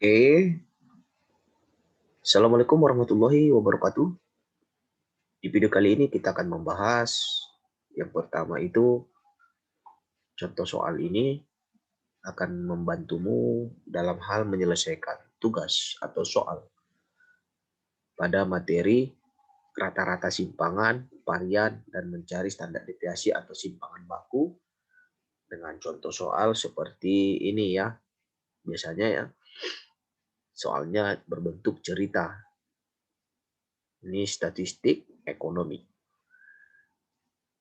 Oke, Assalamualaikum warahmatullahi wabarakatuh. Di video kali ini kita akan membahas yang pertama itu contoh soal ini akan membantumu dalam hal menyelesaikan tugas atau soal pada materi rata-rata simpangan, varian, dan mencari standar deviasi atau simpangan baku dengan contoh soal seperti ini ya. Biasanya ya, soalnya berbentuk cerita. Ini statistik ekonomi.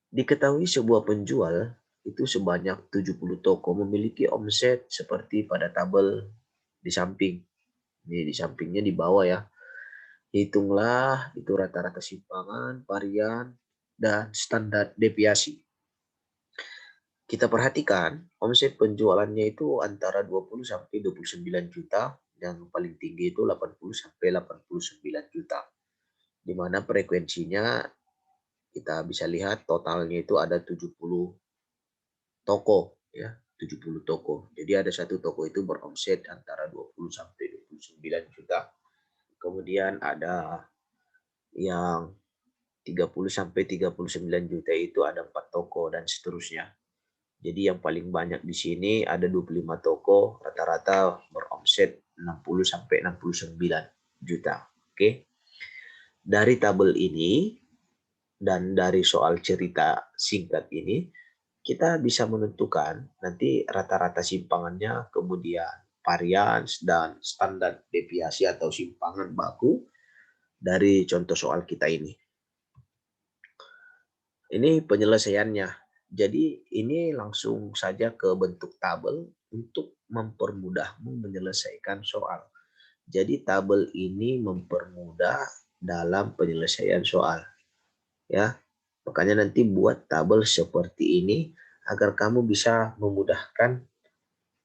Diketahui sebuah penjual itu sebanyak 70 toko memiliki omset seperti pada tabel di samping. Ini di sampingnya di bawah ya. Hitunglah itu rata-rata simpangan, varian, dan standar deviasi. Kita perhatikan omset penjualannya itu antara 20 sampai 29 juta, yang paling tinggi itu 80 sampai 89 juta. Di mana frekuensinya kita bisa lihat totalnya itu ada 70 toko ya, 70 toko. Jadi ada satu toko itu beromset antara 20 sampai 29 juta. Kemudian ada yang 30 sampai 39 juta itu ada 4 toko dan seterusnya. Jadi yang paling banyak di sini ada 25 toko, rata-rata beromset 60 sampai 69 juta. Oke. Dari tabel ini dan dari soal cerita singkat ini, kita bisa menentukan nanti rata-rata simpangannya, kemudian varians dan standar deviasi atau simpangan baku dari contoh soal kita ini. Ini penyelesaiannya. Jadi ini langsung saja ke bentuk tabel untuk mempermudahmu menyelesaikan soal. Jadi tabel ini mempermudah dalam penyelesaian soal. Ya, makanya nanti buat tabel seperti ini agar kamu bisa memudahkan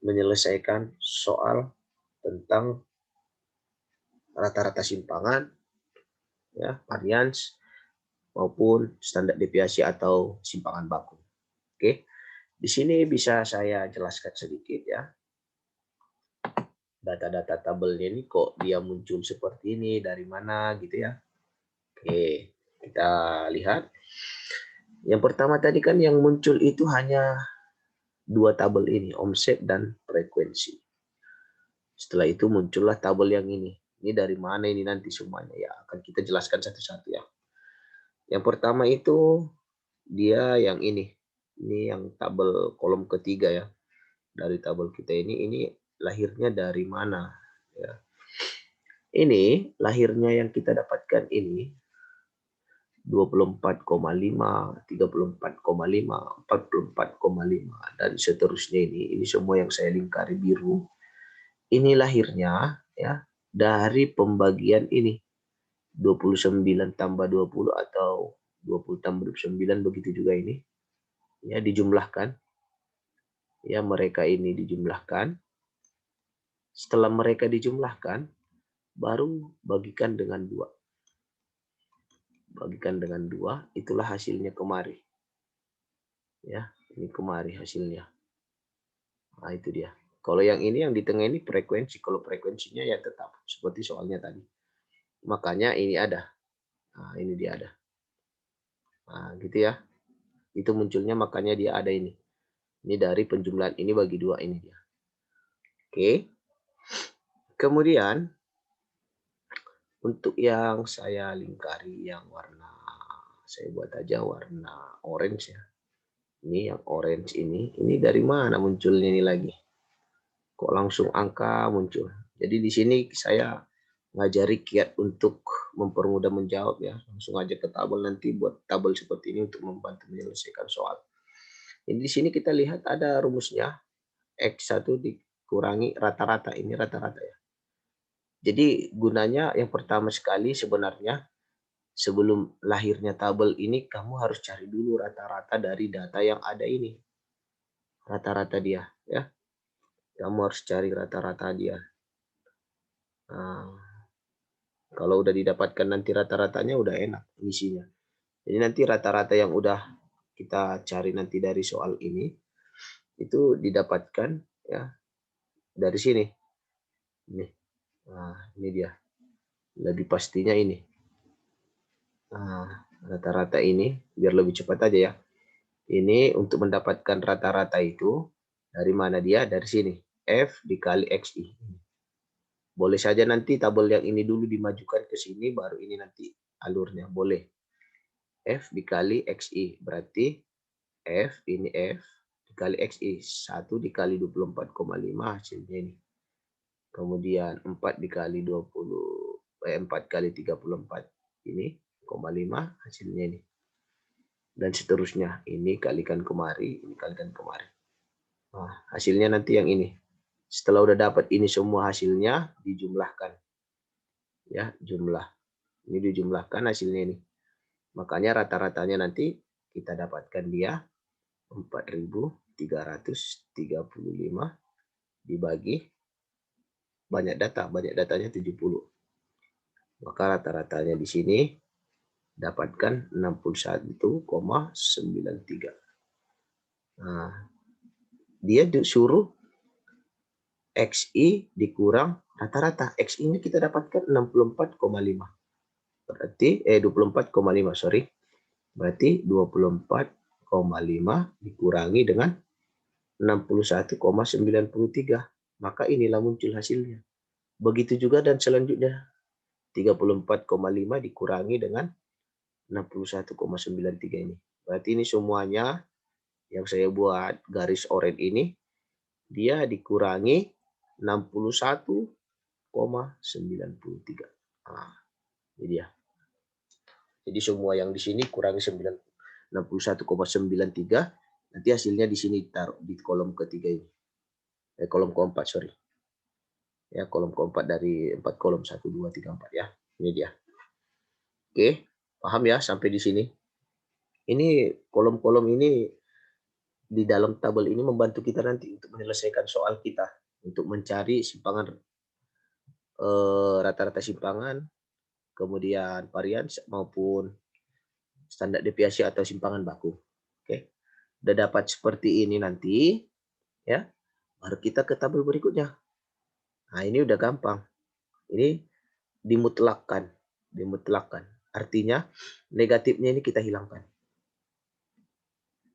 menyelesaikan soal tentang rata-rata simpangan, ya, varians maupun standar deviasi atau simpangan baku. Oke, di sini bisa saya jelaskan sedikit ya. Data-data tabelnya ini kok dia muncul seperti ini, dari mana gitu ya. Oke, kita lihat. Yang pertama tadi kan yang muncul itu hanya dua tabel ini, omset dan frekuensi. Setelah itu muncullah tabel yang ini. Ini dari mana ini nanti semuanya ya, akan kita jelaskan satu-satu ya. Yang pertama itu dia yang ini. Ini yang tabel kolom ketiga ya. Dari tabel kita ini lahirnya dari mana ya. Ini lahirnya yang kita dapatkan ini 24,5, 34,5, 44,5 dan seterusnya ini. Ini semua yang saya lingkari biru. Ini lahirnya ya dari pembagian ini 29 tambah 20 atau 20 tambah 29, begitu juga ini ya, dijumlahkan ya, mereka ini dijumlahkan. Setelah mereka dijumlahkan baru bagikan dengan 2. Bagikan dengan 2, itulah hasilnya kemari ya, ini kemari hasilnya. Nah itu dia. Kalau yang ini yang di tengah ini frekuensi, kalau frekuensinya ya tetap seperti soalnya tadi, makanya ini ada. Nah ini dia ada. Nah gitu ya, itu munculnya makanya dia ada ini. Ini dari penjumlahan ini bagi 2, ini dia. Oke. Kemudian untuk yang saya lingkari yang warna, saya buat aja warna orange ya. Ini yang orange ini dari mana munculnya ini lagi? Kok langsung angka muncul? Jadi di sini saya ngajari kiat untuk mempermudah menjawab ya. Langsung aja ke tabel, nanti buat tabel seperti ini untuk membantu menyelesaikan soal. Ini di sini kita lihat ada rumusnya, X1 dikurangi rata-rata, ini rata-rata ya. Jadi gunanya yang pertama sekali sebenarnya sebelum lahirnya tabel ini kamu harus cari dulu rata-rata dari data yang ada ini. Rata-rata dia ya. Kamu harus cari rata-rata dia. Nah, kalau udah didapatkan nanti rata-ratanya udah enak isinya. Jadi nanti rata-rata yang udah kita cari nanti dari soal ini itu didapatkan ya dari sini. Nih. Nah, ini dia. Lebih pastinya ini. Nah, rata-rata ini biar lebih cepat aja ya. Ini untuk mendapatkan rata-rata itu dari mana dia? Dari sini. F dikali XI. Boleh saja nanti tabel yang ini dulu dimajukan ke sini, baru ini nanti alurnya. Boleh. F dikali XI. Berarti F, ini F dikali XI. 1 dikali 24,5 hasilnya ini. Kemudian 4 dikali 4 kali 34 ini, 0,5 hasilnya ini. Dan seterusnya. Ini kalikan kemari, ini kalikan kemari. Nah, hasilnya nanti yang ini. Setelah udah dapat ini semua hasilnya, dijumlahkan. Ya, jumlah. Ini dijumlahkan hasilnya ini. Makanya rata-ratanya nanti kita dapatkan dia 4.335 dibagi banyak datanya 70. Maka rata-ratanya di sini dapatkan 61,93. Nah, dia disuruh XI dikurang rata-rata. XI-nya kita dapatkan 64,5. Berarti 24,5, sorry. Berarti 24,5 dikurangi dengan 61,93. Maka inilah muncul hasilnya. Begitu juga dan selanjutnya. 34,5 dikurangi dengan 61,93 ini. Berarti ini semuanya yang saya buat garis oranye ini, dia dikurangi 61,93. Nah, ini dia. Jadi semua yang di sini kurangi 61,93. Nanti hasilnya di sini taruh di kolom ketiga ini. Kolom keempat, sorry. Ya, kolom keempat dari 4 kolom. 1, 2, 3, 4 ya. Ini dia. Oke, paham ya sampai di sini? Ini kolom-kolom ini di dalam tabel ini membantu kita nanti untuk menyelesaikan soal kita. Untuk mencari simpangan rata-rata simpangan, kemudian varian maupun standar deviasi atau simpangan baku. Oke. Udah dapat seperti ini nanti, ya. Baru kita ke tabel berikutnya. Nah, ini udah gampang. Ini dimutlakkan, dimutlakkan. Artinya negatifnya ini kita hilangkan.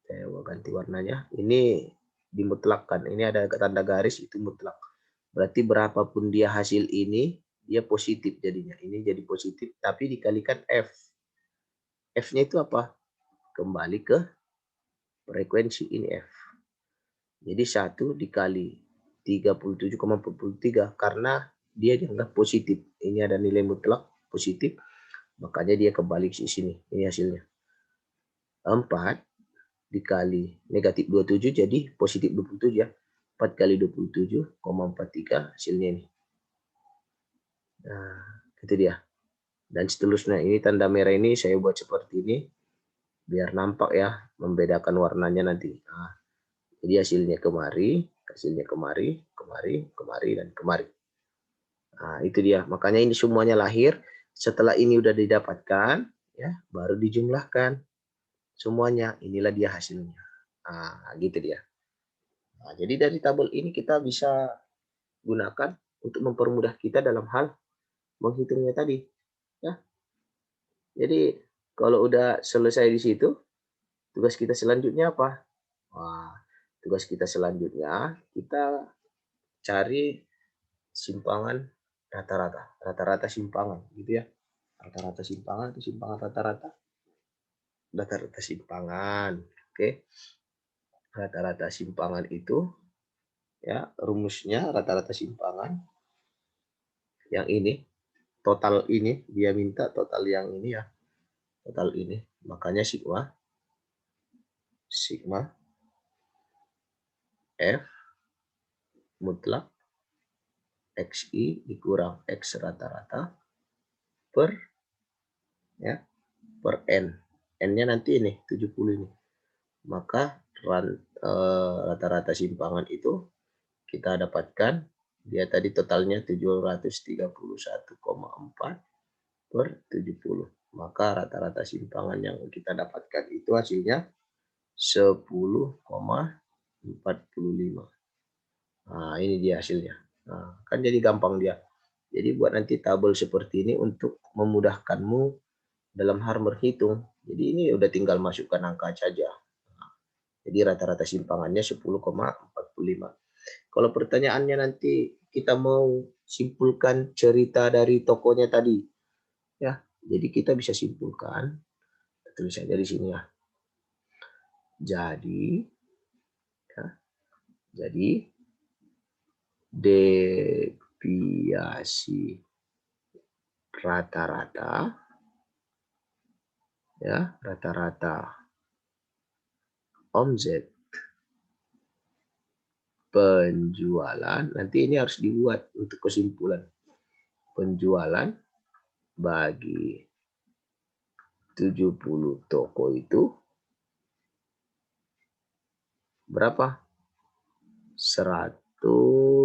Saya ganti warnanya. Ini dimutlakkan. Ini ada tanda garis, itu mutlak. Berarti berapapun dia hasil ini, dia positif jadinya. Ini jadi positif, tapi dikalikan F. F-nya itu apa? Kembali ke frekuensi ini F. Jadi 1 dikali 37,43 karena dia dianggap positif. Ini ada nilai mutlak positif, makanya dia kembali ke sini. Ini hasilnya. 4 dikali negatif 27 jadi positif 27 ya. 4 kali 27,43 hasilnya ini. Nah, itu dia. Dan seterusnya ini tanda merah ini saya buat seperti ini biar nampak ya, membedakan warnanya nanti. Nah, jadi hasilnya kemari, kemari, dan kemari. Nah, itu dia. Makanya ini semuanya lahir. Setelah ini udah didapatkan, ya, baru dijumlahkan semuanya. Inilah dia hasilnya. Nah, gitu dia. Nah, jadi dari tabel ini kita bisa gunakan untuk mempermudah kita dalam hal menghitungnya tadi. Ya. Jadi kalau udah selesai di situ, tugas kita selanjutnya apa? Wah, tugas kita selanjutnya kita cari simpangan rata-rata, rata-rata simpangan, gitu ya. Rata-rata simpangan atau simpangan rata-rata, rata-rata simpangan. Oke, rata-rata simpangan itu ya rumusnya rata-rata simpangan yang ini, total ini dia minta total yang ini ya, total ini. Makanya sigma F mutlak XI dikurang X rata-rata per ya per N. N-nya nanti ini 70 ini. Maka rata-rata simpangan itu kita dapatkan dia tadi totalnya 731,4 per 70. Maka rata-rata simpangan yang kita dapatkan itu hasilnya 10,45. Nah, ini dia hasilnya. Nah, kan jadi gampang dia. Jadi buat nanti tabel seperti ini untuk memudahkanmu dalam hal berhitung. Jadi ini udah tinggal masukkan angka saja. Jadi rata-rata simpangannya 10,45. Kalau pertanyaannya nanti kita mau simpulkan cerita dari tokonya tadi, ya. Jadi kita bisa simpulkan, tulis saja di sini ya. Jadi, ya, jadi deviasi rata-rata, ya, rata-rata omset penjualan, nanti ini harus dibuat untuk kesimpulan. Penjualan bagi 70 toko itu berapa? 110,45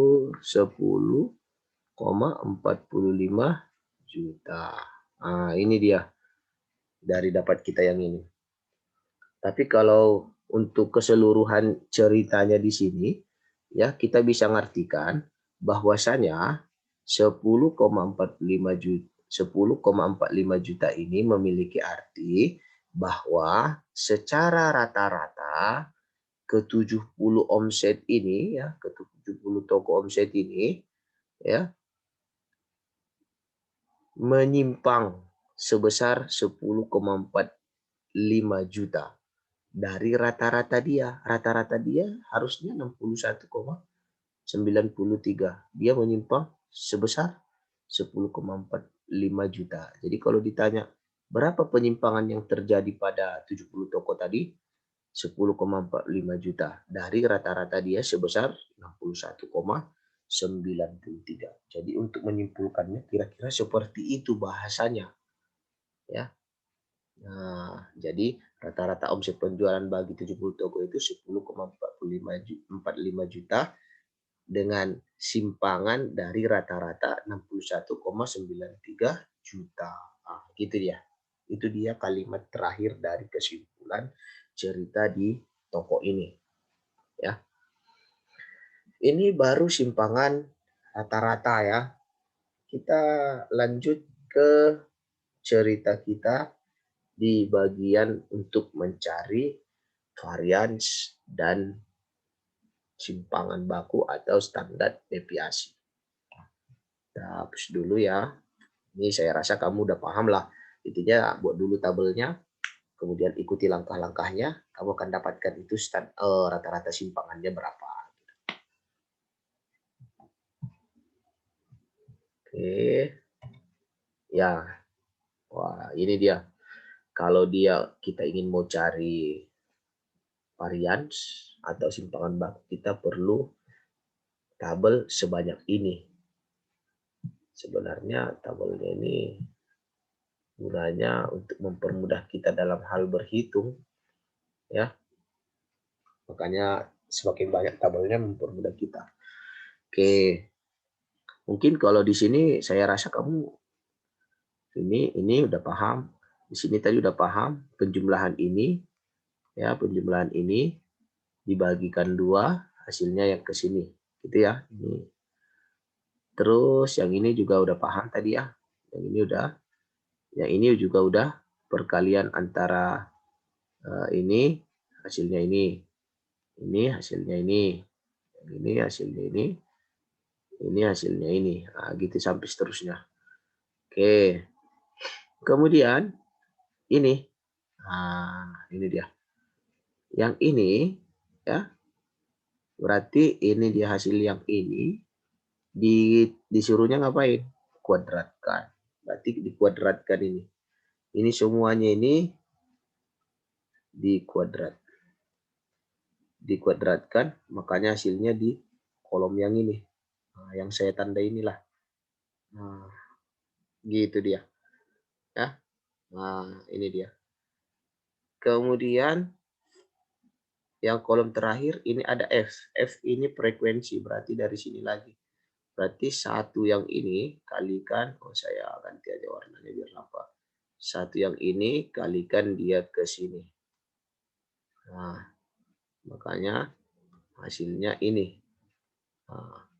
juta. Nah, ini dia dari dapat kita yang ini. Tapi kalau untuk keseluruhan ceritanya di sini, ya kita bisa ngartikan bahwasanya 10,45 juta 10,45 juta ini memiliki arti bahwa secara rata-rata ke-70 omset ini ya, ke-70 toko omset ini ya menyimpang sebesar 10,45 juta dari rata-rata dia. Rata-rata dia harusnya 61,93. Dia menyimpang sebesar 10,45 juta. Jadi kalau ditanya berapa penyimpangan yang terjadi pada 70 toko tadi? 10,45 juta. Dari rata-rata dia sebesar 61,93. Jadi untuk menyimpulkannya kira-kira seperti itu bahasanya. Ya. Nah, jadi rata-rata omset penjualan bagi 70 toko itu 10,45 juta dengan simpangan dari rata-rata 61,93 juta. Nah, gitu dia. Itu dia kalimat terakhir dari kesimpulan cerita di toko ini. Ya. Ini baru simpangan rata-rata ya. Kita lanjut ke cerita kita di bagian untuk mencari varians dan simpangan baku atau standar deviasi. Kita hapus dulu ya. Ini saya rasa kamu udah paham lah. Intinya buat dulu tabelnya, kemudian ikuti langkah-langkahnya, kamu akan dapatkan itu rata-rata simpangannya berapa. Oke. Ya. Wah, ini dia. Kalau kita ingin mau cari varians atau simpangan baku, kita perlu tabel sebanyak ini. Sebenarnya tabelnya ini gunanya untuk mempermudah kita dalam hal berhitung, ya. Makanya semakin banyak tabelnya mempermudah kita. Oke, mungkin kalau di sini saya rasa kamu ini udah paham. Di sini tadi udah paham penjumlahan ini, ya, penjumlahan ini dibagikan 2, hasilnya yang ke sini, gitu ya. Ini. Terus yang ini juga udah paham tadi ya. Yang ini udah. Yang ini juga udah perkalian antara ini hasilnya ini hasilnya ini hasilnya ini hasilnya ini. Nah, gitu sampai seterusnya. Oke. Kemudian ini. Nah, ini dia. Yang ini ya. Berarti ini dia hasil yang ini disuruhnya ngapain? Kuadratkan. Berarti dikuadratkan ini. Ini semuanya ini dikuadratkan, makanya hasilnya di kolom yang ini. Nah, yang saya tanda inilah. Nah, gitu dia. Ya. Nah, ini dia. Kemudian yang kolom terakhir ini ada F. F ini frekuensi, berarti dari sini lagi. Berarti satu yang ini kalikan, saya ganti aja warnanya biar nampak. Satu yang ini kalikan dia ke sini. Nah, makanya hasilnya ini. Nah,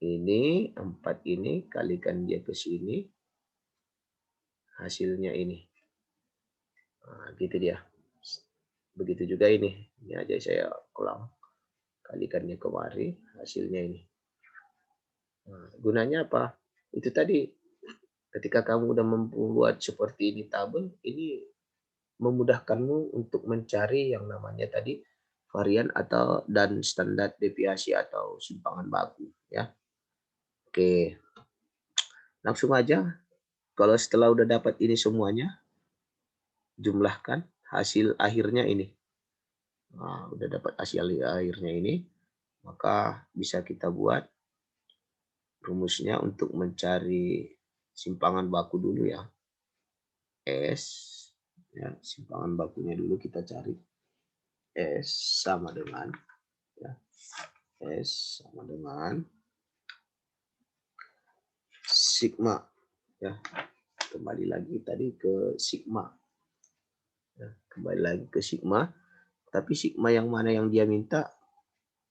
Ini 4 ini kalikan dia ke sini, hasilnya ini. Nah, gitu dia. Begitu juga ini. Ini aja saya ulang. Kalikannya kemari, hasilnya ini. Nah, gunanya apa? Itu tadi, ketika kamu udah membuat seperti ini tabel, ini memudahkanmu untuk mencari yang namanya tadi varian atau dan standar deviasi atau simpangan baku ya. Oke, langsung aja kalau setelah udah dapat ini semuanya, jumlahkan hasil akhirnya ini. Nah, udah dapat hasil akhirnya ini, maka bisa kita buat rumusnya untuk mencari simpangan baku dulu ya. S ya, simpangan bakunya dulu kita cari. S sama dengan ya, S sama dengan sigma ya. Kembali lagi tadi ke sigma. Ya, kembali lagi ke sigma, tapi sigma yang mana yang dia minta?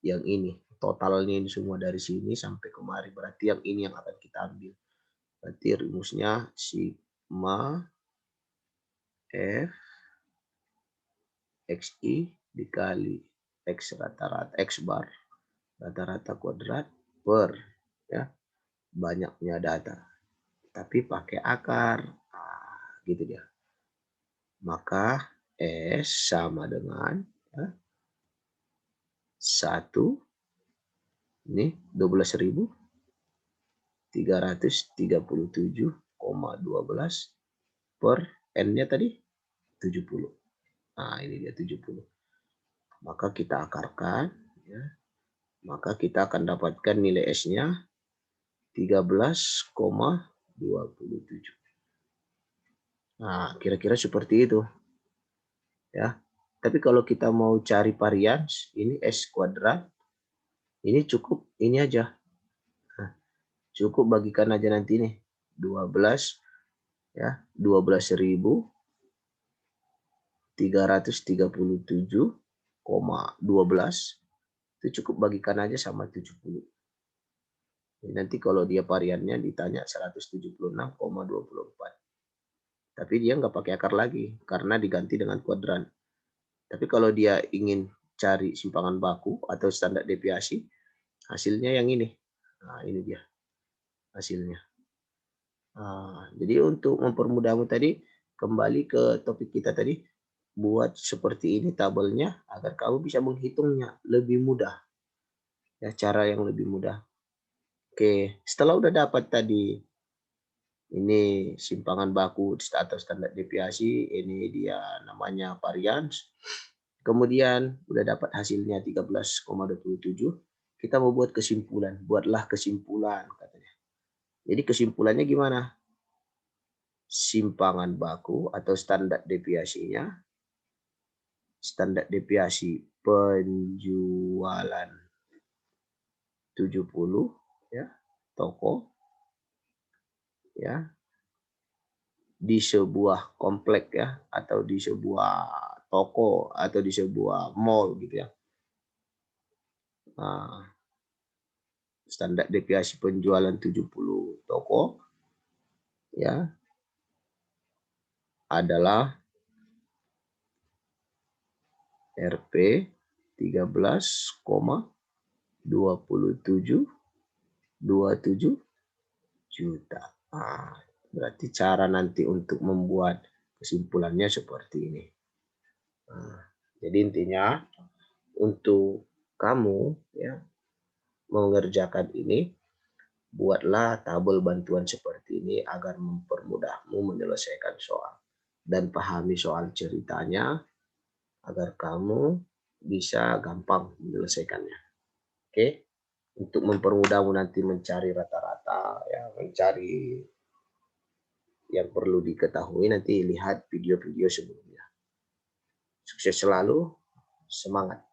Yang ini. Totalnya ini semua dari sini sampai kemari, berarti yang ini yang akan kita ambil. Berarti rumusnya sigma F XI dikali X rata-rata X bar rata-rata kuadrat per ya banyaknya data. Tapi pakai akar. Nah, gitu dia. Maka S sama dengan ya, 1 ini 12.337,12 per N-nya tadi 70. Nah, ini dia 70. Maka kita akarkan ya. Maka kita akan dapatkan nilai S-nya 13,27. Nah, kira-kira seperti itu ya. Tapi kalau kita mau cari varian, ini S kuadrat, ini cukup ini aja. Nah, cukup bagikan aja nanti nih. 12 ya, 12.337,12 itu cukup bagikan aja sama 70. Jadi nanti kalau dia variannya ditanya 176,24. Tapi dia nggak pakai akar lagi karena diganti dengan kuadran. Tapi kalau dia ingin cari simpangan baku atau standar deviasi, hasilnya yang ini. Nah, ini dia hasilnya. Nah, jadi untuk mempermudahmu tadi, kembali ke topik kita tadi, buat seperti ini tabelnya agar kamu bisa menghitungnya lebih mudah. Ya, cara yang lebih mudah. Oke, setelah udah dapat tadi ini simpangan baku atau standar deviasi, ini dia namanya varians. Kemudian udah dapat hasilnya 13,27. Kita mau buat kesimpulan. Buatlah kesimpulan katanya. Jadi kesimpulannya gimana? Simpangan baku atau standar deviasinya. Standar deviasi penjualan 70 ya, toko ya, di sebuah komplek ya, atau di sebuah toko atau di sebuah mall gitu ya. Nah, standar deviasi penjualan 70 toko ya adalah Rp 13,2727 juta. Nah, berarti cara nanti untuk membuat kesimpulannya seperti ini. Nah, jadi intinya untuk kamu ya mengerjakan ini, buatlah tabel bantuan seperti ini agar mempermudahmu menyelesaikan soal dan pahami soal ceritanya agar kamu bisa gampang menyelesaikannya. Oke, untuk mempermudahmu nanti mencari rata-rata ya, mencari yang perlu diketahui, nanti lihat video-video sebelumnya. Sukses selalu, semangat.